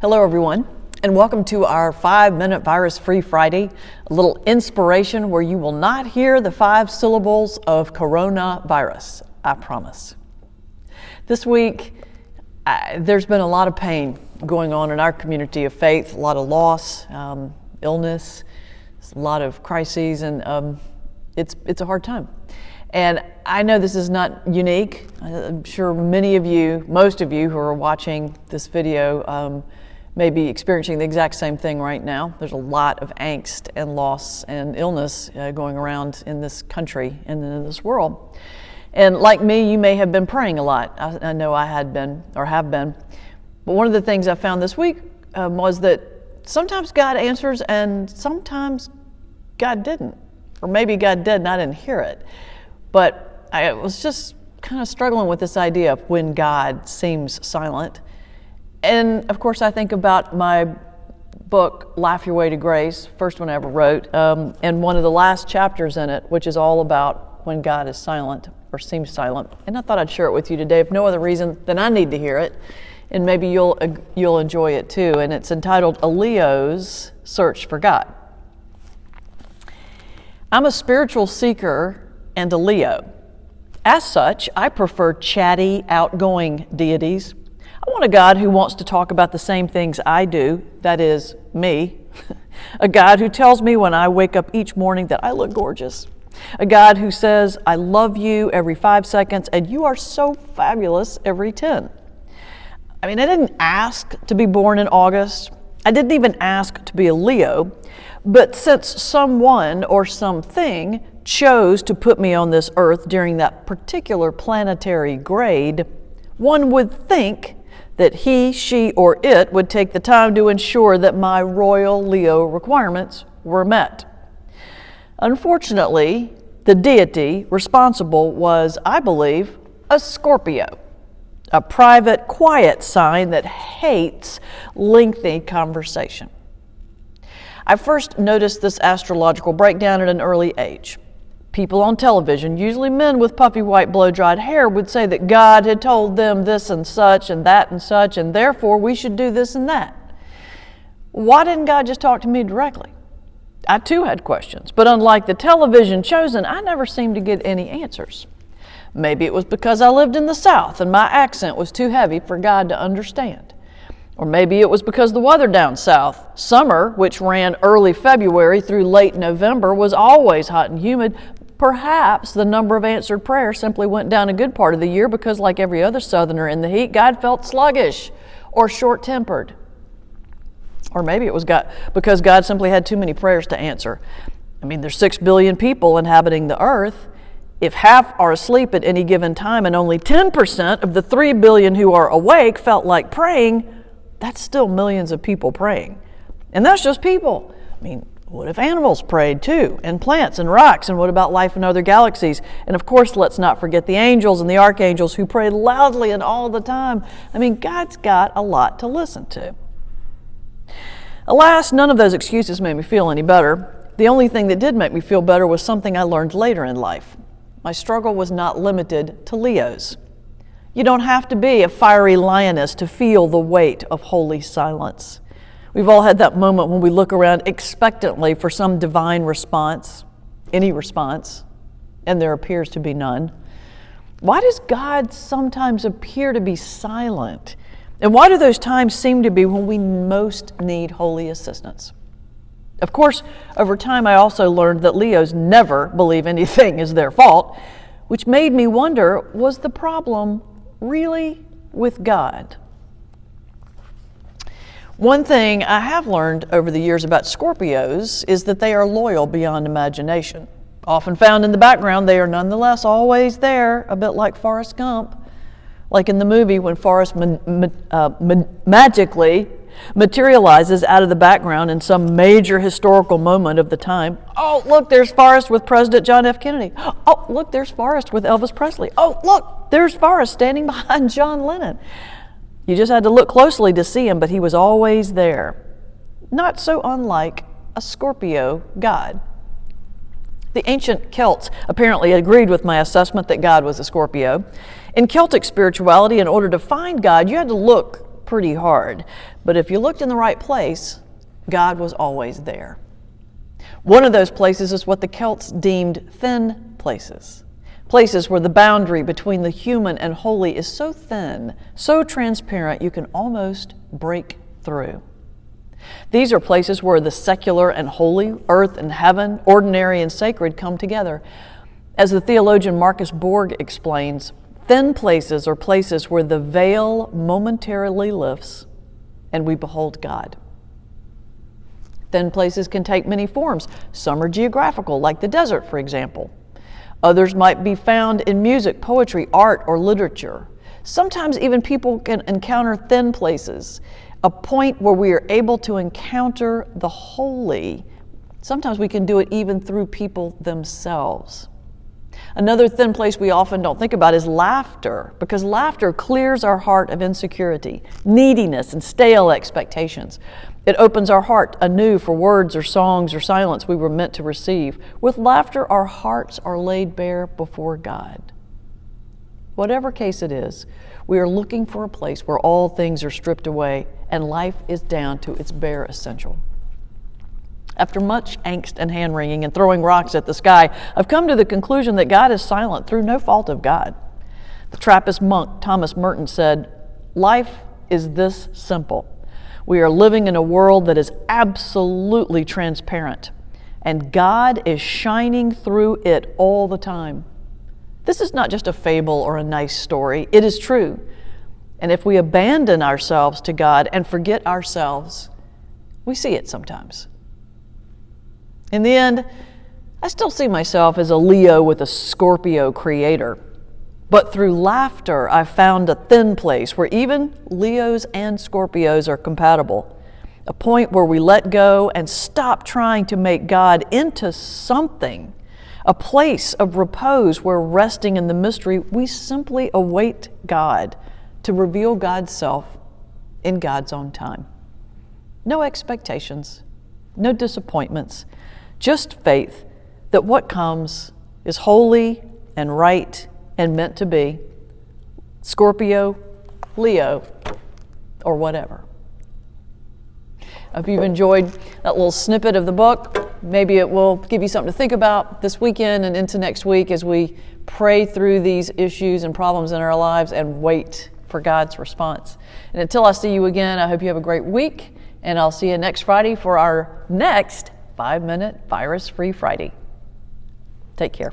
Hello, everyone, and welcome to our 5-Minute Virus-Free Friday, a little inspiration where you will not hear the 5 syllables of coronavirus, I promise. This week, there's been a lot of pain going on in our community of faith, a lot of loss, illness, a lot of crises, and it's a hard time. And I know this is not unique. I'm sure most of you who are watching this video may be experiencing the exact same thing right now. There's a lot of angst and loss and illness going around in this country and in this world. And like me, you may have been praying a lot. I know I had been or have been. But one of the things I found this week was that sometimes God answers and sometimes God didn't. Or maybe God did and I didn't hear it. But I was just kind of struggling with this idea of when God seems silent. And of course, I think about my book, Laugh Your Way to Grace, first one I ever wrote, and one of the last chapters in it, which is all about when God is silent or seems silent. And I thought I'd share it with you today, if no other reason than I need to hear it, and maybe you'll enjoy it too. And it's entitled A Leo's Search for God. I'm a spiritual seeker and a Leo. As such, I prefer chatty, outgoing deities. I want a God who wants to talk about the same things I do, that is, me. A God who tells me when I wake up each morning that I look gorgeous. A God who says, I love you every 5 seconds and you are so fabulous every 10. I mean, I didn't ask to be born in August. I didn't even ask to be a Leo. But since someone or something chose to put me on this earth during that particular planetary grade, one would think that he, she, or it would take the time to ensure that my royal Leo requirements were met. Unfortunately, the deity responsible was, I believe, a Scorpio, a private, quiet sign that hates lengthy conversation. I first noticed this astrological breakdown at an early age. People on television, usually men with puffy white blow-dried hair, would say that God had told them this and such and that and such, and therefore we should do this and that. Why didn't God just talk to me directly? I too had questions, but unlike the television chosen, I never seemed to get any answers. Maybe it was because I lived in the South and my accent was too heavy for God to understand. Or maybe it was because the weather down south, summer, which ran early February through late November, was always hot and humid. Perhaps the number of answered prayers simply went down a good part of the year because, like every other Southerner in the heat, God felt sluggish or short-tempered. Or maybe it was because God simply had too many prayers to answer. I mean, there's 6 billion people inhabiting the earth. If half are asleep at any given time and only 10% of the 3 billion who are awake felt like praying, that's still millions of people praying. And that's just people. I mean, what if animals prayed too, and plants and rocks, and what about life in other galaxies? And of course, let's not forget the angels and the archangels who prayed loudly and all the time. I mean, God's got a lot to listen to. Alas, none of those excuses made me feel any better. The only thing that did make me feel better was something I learned later in life. My struggle was not limited to Leos. You don't have to be a fiery lioness to feel the weight of holy silence. We've all had that moment when we look around expectantly for some divine response, any response, and there appears to be none. Why does God sometimes appear to be silent? And why do those times seem to be when we most need holy assistance? Of course, over time I also learned that Leos never believe anything is their fault, which made me wonder, was the problem really with God? One thing I have learned over the years about Scorpios is that they are loyal beyond imagination. Often found in the background, they are nonetheless always there, a bit like Forrest Gump. Like in the movie when Forrest magically materializes out of the background in some major historical moment of the time. Oh, look, there's Forrest with President John F. Kennedy. Oh, look, there's Forrest with Elvis Presley. Oh, look, there's Forrest standing behind John Lennon. You just had to look closely to see him, but he was always there. Not so unlike a Scorpio god. The ancient Celts apparently agreed with my assessment that God was a Scorpio. In Celtic spirituality, in order to find God, you had to look pretty hard. But if you looked in the right place, God was always there. One of those places is what the Celts deemed thin places. Places where the boundary between the human and holy is so thin, so transparent, you can almost break through. These are places where the secular and holy, earth and heaven, ordinary and sacred come together. As the theologian Marcus Borg explains, thin places are places where the veil momentarily lifts and we behold God. Thin places can take many forms. Some are geographical, like the desert, for example. Others might be found in music, poetry, art, or literature. Sometimes even people can encounter thin places, a point where we are able to encounter the holy. Sometimes we can do it even through people themselves. Another thin place we often don't think about is laughter, because laughter clears our heart of insecurity, neediness, and stale expectations. It opens our heart anew for words or songs or silence we were meant to receive. With laughter, our hearts are laid bare before God. Whatever case it is, we are looking for a place where all things are stripped away and life is down to its bare essential. After much angst and hand-wringing and throwing rocks at the sky, I've come to the conclusion that God is silent through no fault of God. The Trappist monk Thomas Merton said, "Life is this simple. We are living in a world that is absolutely transparent, and God is shining through it all the time. This is not just a fable or a nice story. It is true. And if we abandon ourselves to God and forget ourselves, we see it sometimes." In the end, I still see myself as a Leo with a Scorpio creator. But through laughter, I found a thin place where even Leos and Scorpios are compatible. A point where we let go and stop trying to make God into something. A place of repose where, resting in the mystery, we simply await God to reveal God's self in God's own time. No expectations, no disappointments, just faith that what comes is holy and right and meant to be, Scorpio, Leo, or whatever. I hope you've enjoyed that little snippet of the book. Maybe it will give you something to think about this weekend and into next week as we pray through these issues and problems in our lives and wait for God's response. And until I see you again, I hope you have a great week, and I'll see you next Friday for our next 5-Minute Virus-Free Friday. Take care.